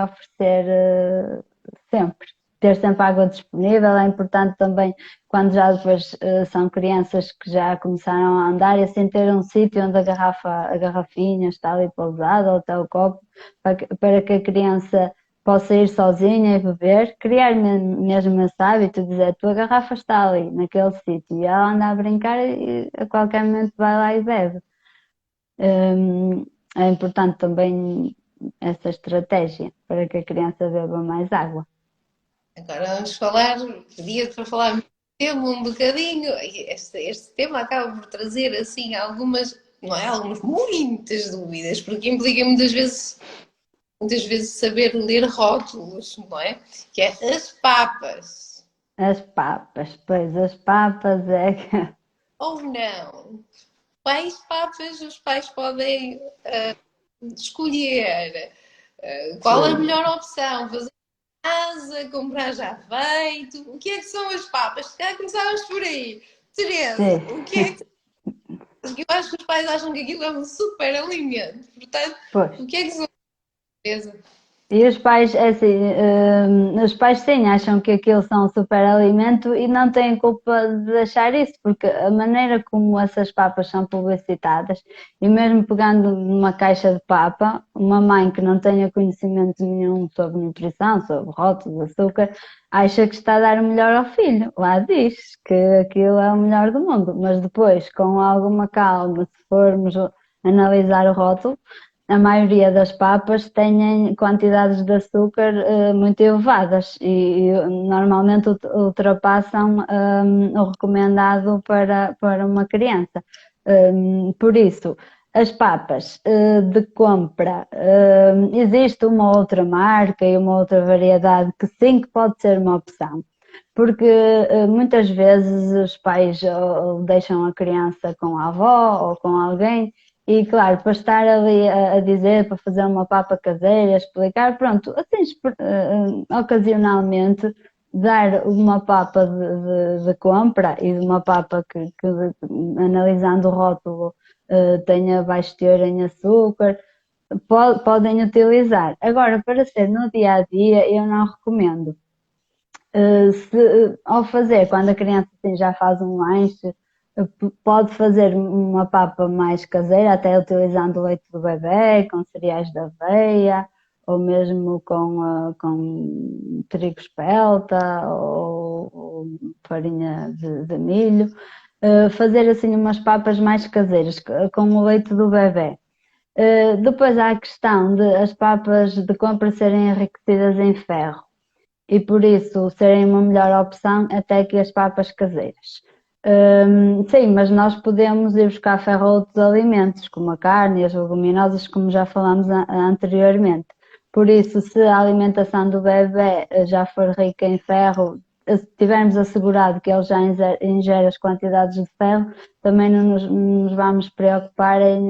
oferecer sempre. Ter sempre água disponível é importante também quando já depois são crianças que já começaram a andar e assim ter um sítio onde a garrafinha está ali pousada ou até o copo para que a criança possa ir sozinha e beber, criar mesmo esse hábito, dizer, a tua garrafa está ali, naquele sítio, e ela anda a brincar e a qualquer momento vai lá e bebe. É importante também essa estratégia para que a criança beba mais água. Agora vamos falar, pedia para falar tema um bocadinho. Este tema acaba por trazer assim algumas, não é? Algumas, muitas dúvidas, porque implica muitas vezes saber ler rótulos, não é? Que é as papas. As papas, pois as papas é que... Ou não? Quais papas os pais podem escolher? Qual a melhor opção? Fazer em casa, comprar já feito? O que é que são as papas? Se calhar começávamos por aí. Teresa, Sim. o que é que. Eu acho que os pais acham que aquilo é um super alimento. Portanto, Pois. o que é que são, Teresa? E os pais, é assim, os pais sim acham que aquilo são um superalimento e não têm culpa de achar isso, porque a maneira como essas papas são publicitadas, e mesmo pegando numa caixa de papa, uma mãe que não tenha conhecimento nenhum sobre nutrição, sobre rótulos, açúcar, acha que está a dar o melhor ao filho. Lá diz que aquilo é o melhor do mundo, mas depois, com alguma calma, se formos analisar o rótulo, a maioria das papas têm quantidades de açúcar muito elevadas e normalmente ultrapassam o recomendado para uma criança. Por isso, as papas de compra, existe uma outra marca e uma outra variedade que sim que pode ser uma opção. Porque muitas vezes os pais deixam a criança com a avó ou com alguém e claro, para estar ali a dizer, para fazer uma papa caseira, explicar, pronto, assim, ocasionalmente dar uma papa de compra e uma papa que, analisando o rótulo, tenha baixo teor em açúcar, podem utilizar. Agora, para ser no dia a dia, eu não recomendo. Ao fazer, quando a criança assim, já faz um lanche, pode fazer uma papa mais caseira, até utilizando o leite do bebê, com cereais de aveia, ou mesmo com trigo espelta, ou farinha de milho. Fazer assim umas papas mais caseiras, com o leite do bebê. Depois há a questão de as papas de compra serem enriquecidas em ferro e por isso serem uma melhor opção até que as papas caseiras. Sim, mas nós podemos ir buscar ferro a outros alimentos, como a carne e as leguminosas, como já falámos anteriormente. Por isso, se a alimentação do bebê já for rica em ferro, se tivermos assegurado que ele já ingere as quantidades de ferro, também não nos vamos preocupar em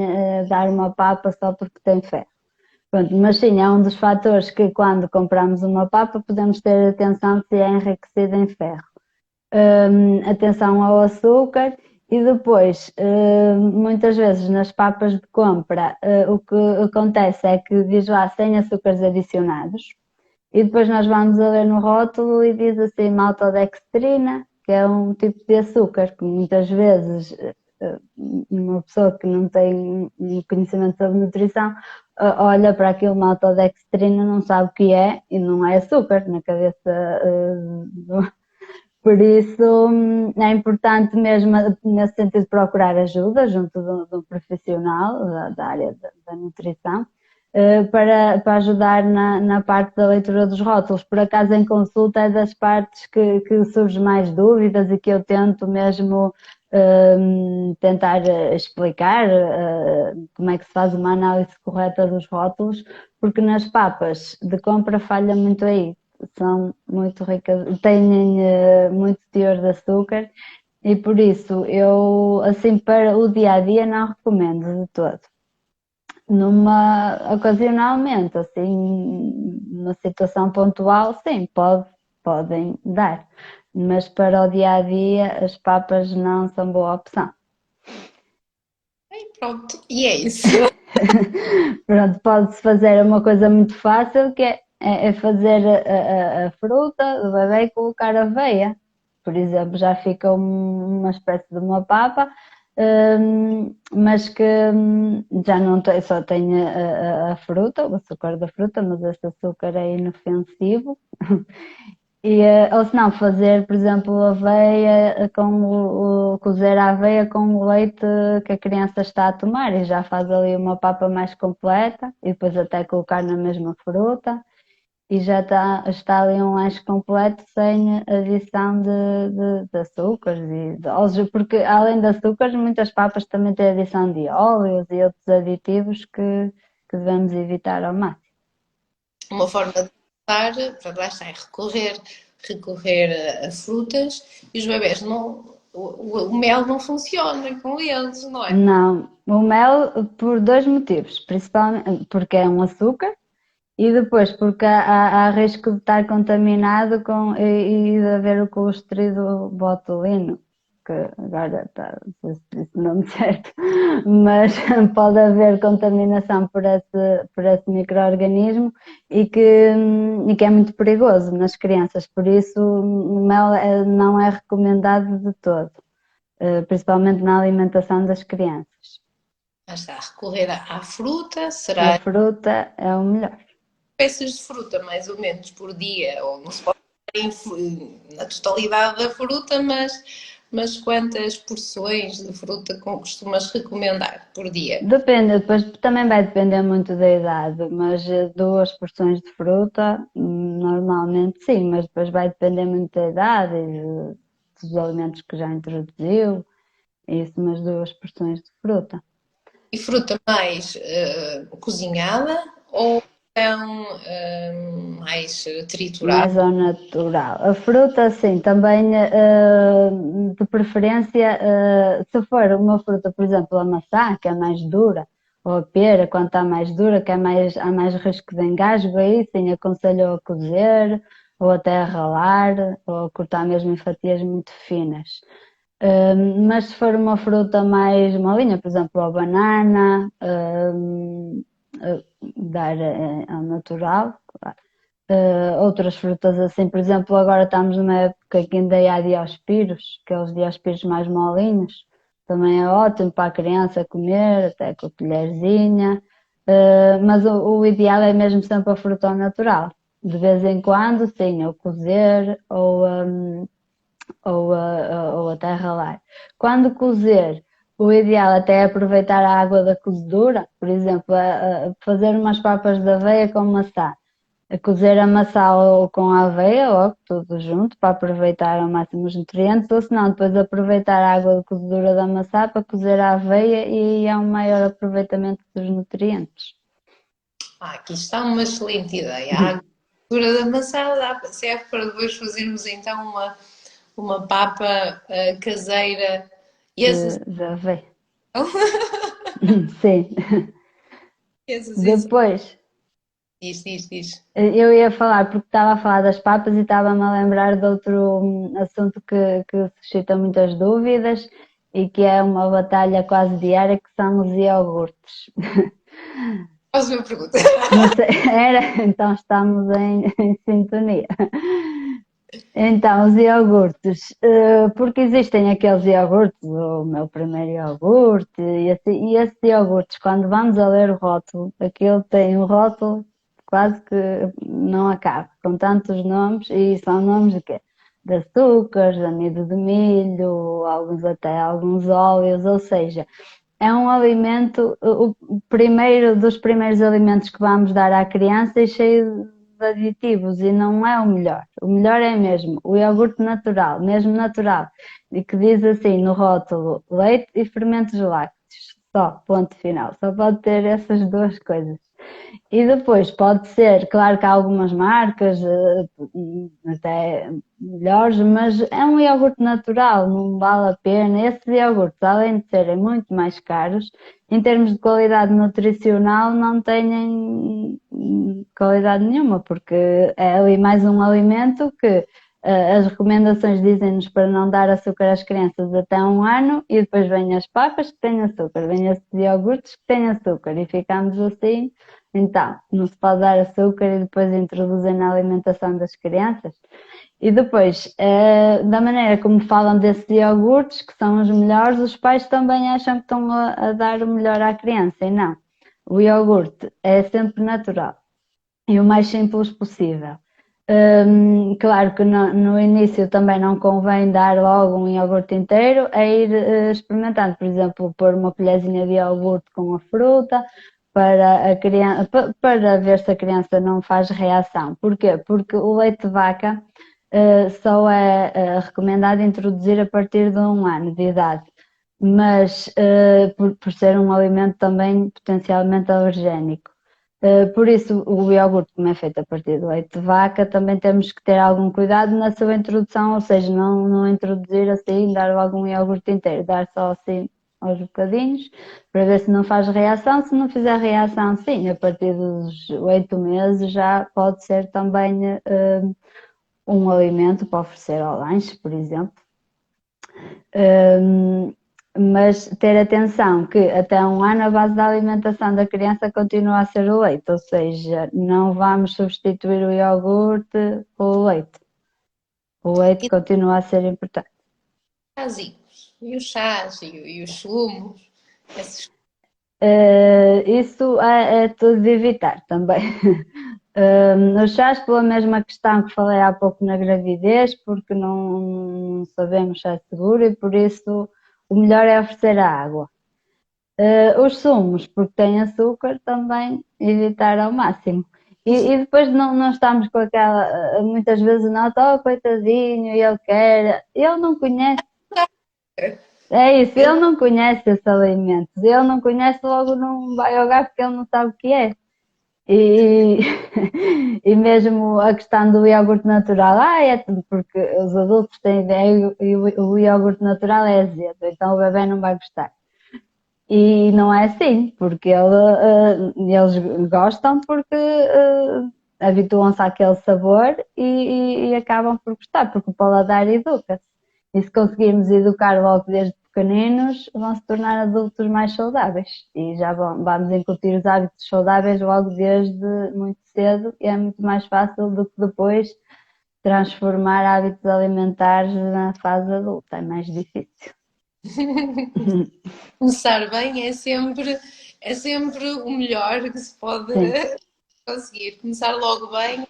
dar uma papa só porque tem ferro. Pronto, mas sim, é um dos fatores que quando compramos uma papa podemos ter atenção se é enriquecida em ferro. Atenção ao açúcar e depois, muitas vezes nas papas de compra, o que acontece é que diz lá sem açúcares adicionados e depois nós vamos a ler no rótulo e diz assim maltodextrina, que é um tipo de açúcar que muitas vezes uma pessoa que não tem conhecimento sobre nutrição olha para aquilo maltodextrina, não sabe o que é e não é açúcar na cabeça por isso é importante mesmo nesse sentido procurar ajuda junto de um profissional da área da nutrição para ajudar na parte da leitura dos rótulos. Por acaso em consulta é das partes que surgem mais dúvidas e que eu tento mesmo tentar explicar como é que se faz uma análise correta dos rótulos, porque nas papas de compra falha muito aí. São muito ricas, têm muito teor de açúcar e por isso eu, assim, para o dia a dia não recomendo de todo. Ocasionalmente, assim, numa situação pontual, sim, podem dar, mas para o dia a dia as papas não são boa opção. E pronto, e é isso. Pronto, pode-se fazer uma coisa muito fácil que é fazer a fruta do bebê e colocar aveia. Por exemplo, já fica uma espécie de uma papa, mas que já não tem, só tem a fruta, o açúcar da fruta, mas esse açúcar é inofensivo. E, ou se não, fazer, por exemplo, aveia cozer a aveia com o leite que a criança está a tomar e já faz ali uma papa mais completa e depois até colocar na mesma fruta e já está ali um lanche completo sem adição de açúcares e óleos, porque além de açúcares, muitas papas também têm adição de óleos e outros aditivos que devemos evitar ao máximo. Uma forma de começar, para lá está, é recorrer a frutas e os bebés não. O mel não funciona com eles, não é? Não, o mel por dois motivos, principalmente porque é um açúcar e depois porque há risco de estar contaminado e de haver o clostrido botulino, que agora está, não sei se disse o nome certo, mas pode haver contaminação por esse micro-organismo e que é muito perigoso nas crianças, por isso o mel não é recomendado de todo, principalmente na alimentação das crianças. Mas está a recorrer à fruta, A será fruta é o melhor. peças de fruta mais ou menos por dia, ou não se pode na totalidade da fruta, mas quantas porções de fruta costumas recomendar por dia? Depende, depois também vai depender muito da idade, mas 2 porções de fruta, normalmente sim, mas depois vai depender muito da idade e dos alimentos que já introduziu, isso, mas 2 porções de fruta. E fruta mais cozinhada ou então mais triturada? Mais ao natural. A fruta, sim, também de preferência, se for uma fruta, por exemplo, a maçã, que é mais dura, ou a pera, quando está mais dura, que há mais risco de engasgo, aí sim aconselho a cozer, ou até a ralar, ou a cortar mesmo em fatias muito finas. Mas se for uma fruta mais molinha, por exemplo, a banana, dar ao natural, claro. Outras frutas assim, por exemplo, agora estamos numa época que ainda há diospiros, que é os diospiros mais molinhos, também é ótimo para a criança comer, até com a colherzinha. Mas o ideal é mesmo sempre a fruta ao natural. De vez em quando, sim, ou cozer ou até ralar. Quando cozer, o ideal até é aproveitar a água da cozedura, por exemplo, fazer umas papas de aveia com maçã. A cozer a maçã ou com a aveia, logo, tudo junto, para aproveitar ao máximo os nutrientes, ou se não, depois aproveitar a água de cozedura da maçã para cozer a aveia e há um maior aproveitamento dos nutrientes. Aqui está uma excelente ideia. A agricultura da maçã serve para depois fazermos então uma papa caseira e essa De aveia. Sim. essas Depois, diz. eu ia falar, porque estava a falar das papas e estava-me a lembrar de outro assunto que suscita muitas dúvidas e que é uma batalha quase diária, que são os iogurtes. Faz uma pergunta. Não sei, era, então estamos em sintonia. Então, os iogurtes, porque existem aqueles iogurtes, o meu primeiro iogurte, e esses iogurtes, quando vamos a ler o rótulo, aquilo tem um rótulo quase que não acaba, com tantos nomes, e são nomes de quê? De açúcares, de amido de milho, alguns até alguns óleos, ou seja, é um alimento, o primeiro dos primeiros alimentos que vamos dar à criança é cheio de aditivos e não é o melhor. O melhor é mesmo o iogurte natural, mesmo natural, e que diz assim no rótulo leite e fermentos lácteos. Só, ponto final. Só pode ter essas 2 coisas. E depois pode ser, claro que há algumas marcas até melhores, mas é um iogurte natural, não vale a pena. Esses iogurtes, além de serem muito mais caros, em termos de qualidade nutricional, não têm qualidade nenhuma, porque é ali mais um alimento que as recomendações dizem-nos para não dar açúcar às crianças até 1 ano e depois vêm as papas que têm açúcar, vêm esses iogurtes que têm açúcar e ficamos assim. Então, não se pode dar açúcar e depois introduzem na alimentação das crianças. E depois, da maneira como falam desses iogurtes, que são os melhores, os pais também acham que estão a dar o melhor à criança. E não. O iogurte é sempre natural e o mais simples possível. Claro que no início também não convém dar logo um iogurte inteiro, é ir experimentando, por exemplo, pôr uma colherzinha de iogurte com a fruta para a criança, para ver se a criança não faz reação. Porquê? Porque o leite de vaca só é recomendado introduzir a partir de 1 ano de idade, mas por ser um alimento também potencialmente alergénico. Por isso, o iogurte, como é feito a partir do leite de vaca, também temos que ter algum cuidado na sua introdução, ou seja, não introduzir assim, dar logo um iogurte inteiro, dar só assim aos bocadinhos, para ver se não faz reação. Se não fizer reação, sim, a partir dos 8 meses já pode ser também um alimento para oferecer ao lanche, por exemplo. Mas ter atenção que até 1 ano a base da alimentação da criança continua a ser o leite, ou seja, não vamos substituir o iogurte pelo leite. O leite E continua a ser importante. e os chás e os sumos, esses. Isso é tudo de evitar também. Os chás, pela mesma questão que falei há pouco na gravidez, porque não sabemos se é seguro e por isso o melhor é oferecer a água. Os sumos, porque têm açúcar, também evitar ao máximo. E depois não estamos com aquela. Muitas vezes nota, oh coitadinho, ele quer. Ele não conhece. É isso, Ele ele não conhece esse alimento. Ele não conhece, logo não vai jogar porque ele não sabe o que é. E, e mesmo a questão do iogurte natural, é tudo porque os adultos têm ideia e o iogurte natural é azedo, então o bebê não vai gostar. E não é assim, porque eles gostam porque habituam-se àquele sabor e acabam por gostar, porque o paladar educa-se. E se conseguirmos educar logo desde pequeninos, vão se tornar adultos mais saudáveis. E já vamos incutir os hábitos saudáveis logo desde muito cedo e é muito mais fácil do que depois transformar hábitos alimentares na fase adulta. É mais difícil. começar bem é sempre o melhor que se pode Sim. conseguir. Começar logo bem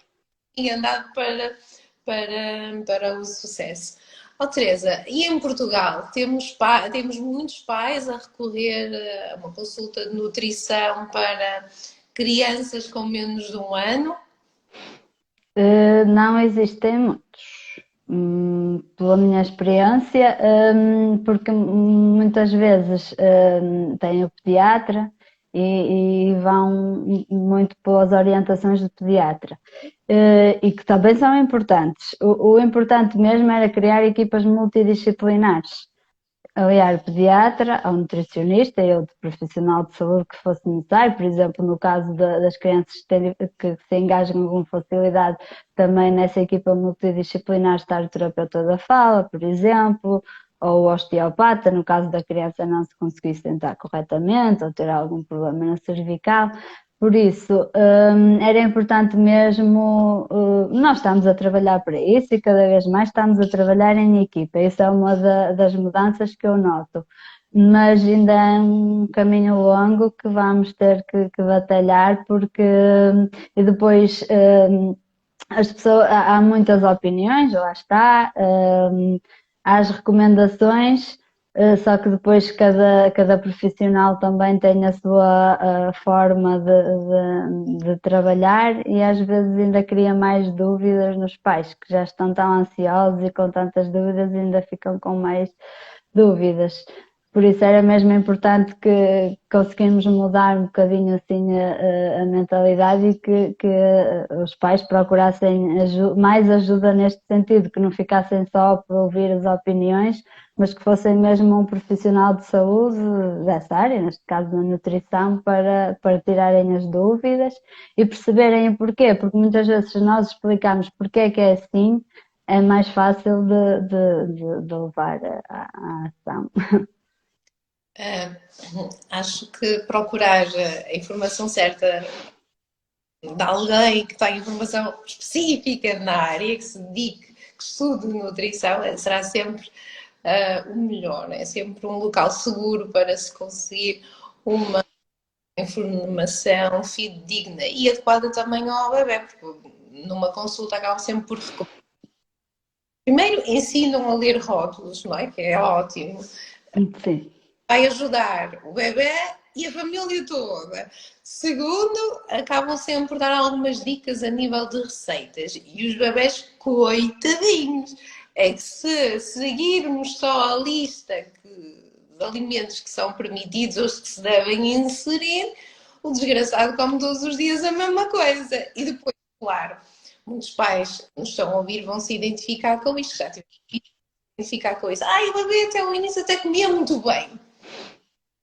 e andar para o sucesso. Oh, Teresa, e em Portugal temos muitos pais a recorrer a uma consulta de nutrição para crianças com menos de 1 ano? Não existem muitos. Pela minha experiência, porque muitas vezes tem o pediatra e vão muito pelas orientações do pediatra. E que também são importantes. O importante mesmo era criar equipas multidisciplinares, aliar o pediatra ao nutricionista e outro profissional de saúde que fosse necessário, por exemplo, no caso das crianças que se engajam com facilidade, também nessa equipa multidisciplinar estar o terapeuta da fala, por exemplo, ou o osteopata, no caso da criança não se conseguir sentar corretamente ou ter algum problema na cervical. Por isso, era importante mesmo, nós estamos a trabalhar para isso e cada vez mais estamos a trabalhar em equipa. Isso é uma das mudanças que eu noto. Mas ainda é um caminho longo que vamos ter que batalhar porque e depois as pessoas, há muitas opiniões, lá está, há as recomendações, só que depois cada profissional também tem a sua forma de trabalhar e às vezes ainda cria mais dúvidas nos pais, que já estão tão ansiosos e com tantas dúvidas ainda ficam com mais dúvidas. Por isso era mesmo importante que conseguimos mudar um bocadinho assim a mentalidade e que os pais procurassem mais ajuda neste sentido, que não ficassem só por ouvir as opiniões, mas que fossem mesmo um profissional de saúde dessa área, neste caso da nutrição, para tirarem as dúvidas e perceberem o porquê, porque muitas vezes se nós explicamos porquê é que é assim, é mais fácil de levar à ação. Acho que procurar a informação certa de alguém que tem informação específica na área, que se dedique, que estude nutrição, será sempre o melhor. É sempre um local seguro para se conseguir uma informação fidedigna e adequada também ao bebê, porque numa consulta acaba sempre por recomendar. Primeiro, ensinam a ler rótulos, não é? Que é ótimo. Sim. Vai ajudar o bebê e a família toda. Segundo, acabam sempre por dar algumas dicas a nível de receitas. E os bebés, coitadinhos, é que se seguirmos só a lista de alimentos que são permitidos ou que se devem inserir, o desgraçado come todos os dias a mesma coisa. E depois, claro, muitos pais nos estão a ouvir vão se identificar com isto. Já tivemos que identificar com isso. Ai, o bebê até o início até comia muito bem.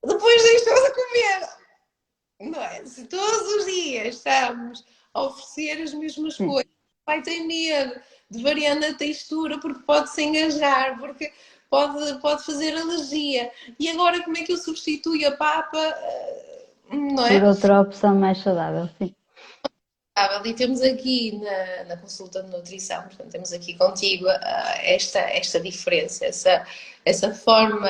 Depois deixou de comer. Não é? Se todos os dias estamos a oferecer as mesmas coisas, vai ter medo de variar na textura porque pode se engasgar, porque pode fazer alergia. E agora como é que eu substituo a papa? Não Por é? outra opção mais saudável, sim. E temos aqui na consulta de nutrição, portanto, temos aqui contigo esta diferença, essa forma,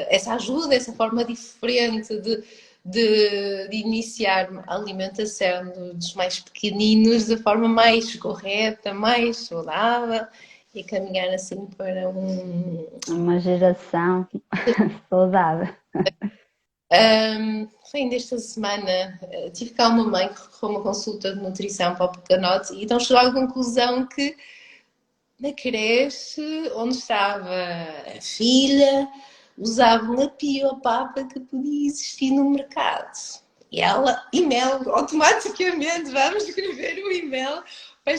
essa ajuda, essa forma diferente de iniciar a alimentação dos mais pequeninos da forma mais correta, mais saudável e caminhar assim para Uma geração saudável. Fim desta semana, tive cá uma mãe que recorreu uma consulta de nutrição para o pequenote e então chegou à conclusão que na creche onde estava a filha usavam a pior papa que podia existir no mercado. E ela, e-mail, automaticamente vamos escrever o e-mail para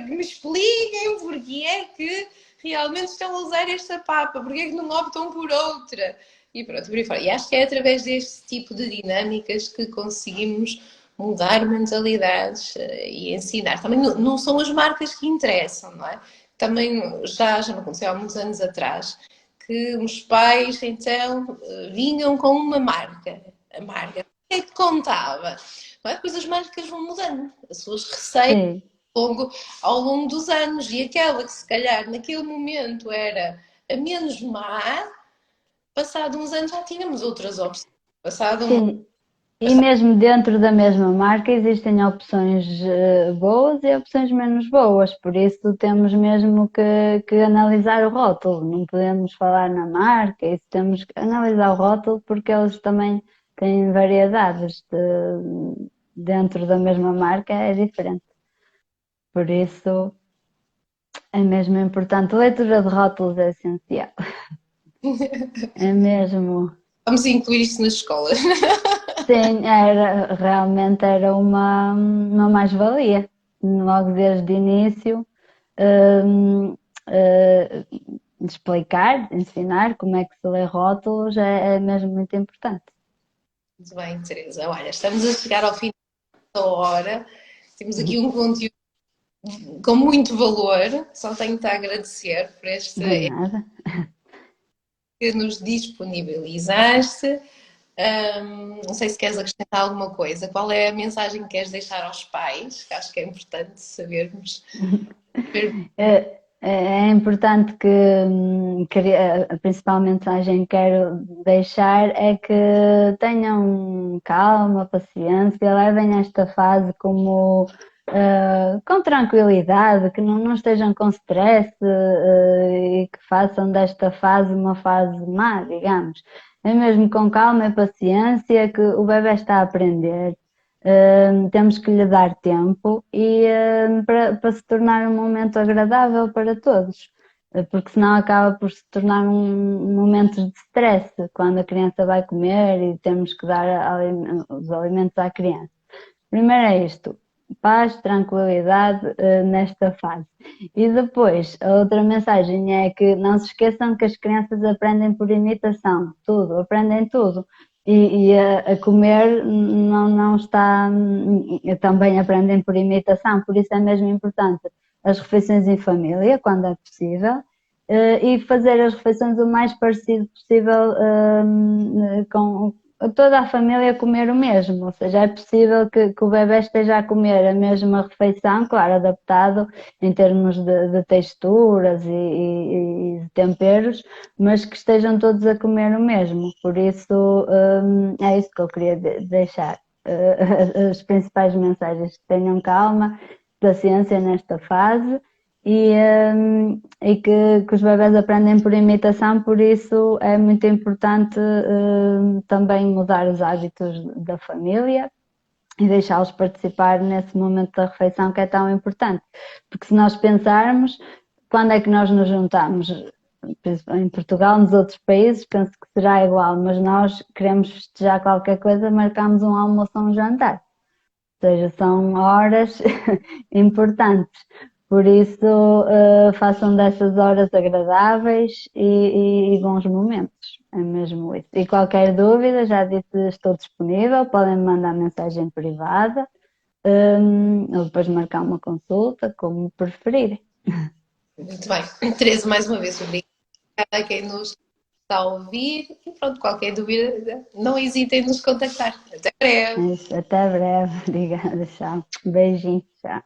que me expliquem porque é que realmente estão a usar esta papa, porque é que não optam por outra. E pronto, por aí fora. E acho que é através deste tipo de dinâmicas que conseguimos mudar mentalidades e ensinar. Também não são as marcas que interessam, não é? Também já me aconteceu há muitos anos atrás que os pais então vinham com uma marca. A marca o que é que contava? Não é? Depois as marcas vão mudando, as suas receitas Sim, ao longo dos anos e aquela que se calhar naquele momento era a menos má, passado uns anos já tínhamos outras opções. Passado um, sim. E mesmo dentro da mesma marca existem opções boas e opções menos boas, por isso temos mesmo que analisar o rótulo. Não podemos falar na marca, isso temos que analisar o rótulo porque eles também têm variedades dentro da mesma marca, é diferente. Por isso é mesmo importante. A leitura de rótulos é essencial. É mesmo. vamos incluir isso nas escolas. Sim, realmente era uma mais-valia. Logo desde o início, hum, eh, explicar, ensinar como é que se lê rótulos é mesmo muito importante. Muito bem, Teresa. Olha, estamos a chegar ao fim da hora. Temos aqui um conteúdo com muito valor. Só tenho-te a agradecer por De este nada. que nos disponibilizaste. Não sei se queres acrescentar alguma coisa. Qual é a mensagem que queres deixar aos pais? Que acho que é importante sabermos. É importante a principal mensagem que quero deixar é que tenham calma, paciência, levem esta fase com tranquilidade, que não estejam com stress, e que façam desta fase uma fase má, digamos. É mesmo com calma e paciência que o bebê está a aprender. Temos que lhe dar tempo e para se tornar um momento agradável para todos, porque senão acaba por se tornar um momento de stress quando a criança vai comer e temos que dar os alimentos à criança. Primeiro é isto, paz, tranquilidade nesta fase. E depois, a outra mensagem é que não se esqueçam que as crianças aprendem por imitação, tudo, aprendem tudo. E a comer não está, também aprendem por imitação, por isso é mesmo importante as refeições em família, quando é possível, e fazer as refeições o mais parecido possível com toda a família comer o mesmo, ou seja, é possível que o bebê esteja a comer a mesma refeição, claro, adaptado em termos de texturas e de temperos, mas que estejam todos a comer o mesmo. Por isso, é isso que eu queria deixar. As principais mensagens: tenham calma, paciência nesta fase e que os bebés aprendem por imitação, por isso é muito importante também mudar os hábitos da família e deixá-los participar nesse momento da refeição que é tão importante. Porque se nós pensarmos, quando é que nós nos juntamos? Em Portugal, nos outros países, penso que será igual, mas nós queremos festejar qualquer coisa, marcamos um almoço ou um jantar. Ou seja, são horas importantes. Por isso, façam dessas horas agradáveis e bons momentos. É mesmo isso. E qualquer dúvida, já disse, estou disponível, podem me mandar mensagem privada, ou depois marcar uma consulta, como preferirem. Muito bem. Teresa, mais uma vez, obrigada. a quem nos está a ouvir e pronto, qualquer dúvida, não hesitem em nos contactar. Até breve! Mas até breve, obrigada, tchau. Beijinho, tchau.